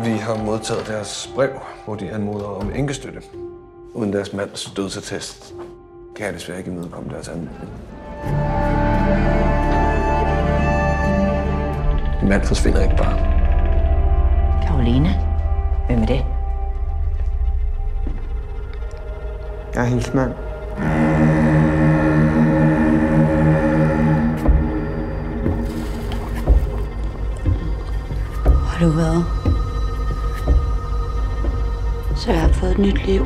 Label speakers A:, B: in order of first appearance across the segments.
A: Vi har modtaget deres brev, hvor de anmoder om enkestøtte. Uden deres mands dødsattest kan jeg desværre ikke imødekomme deres anmodning. Min mand forsvinder ikke bare.
B: Karoline? Hvem er det?
C: Jeg er hendes mand.
B: Har du været? Så jeg har fået et nyt liv.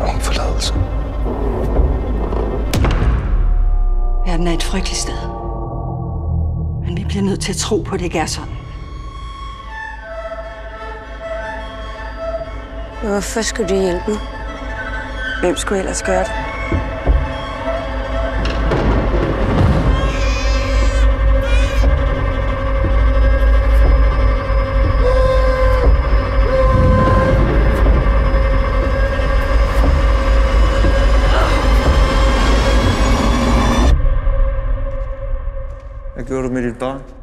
A: Og en forladelse.
B: Verden er et frygteligt sted. Men vi bliver nødt til at tro på, at det ikke er sådan.
D: Hvorfor skulle du hjælpe mig? Hvem skulle ellers gøre det?
C: Hvad gjorde du med dit barn?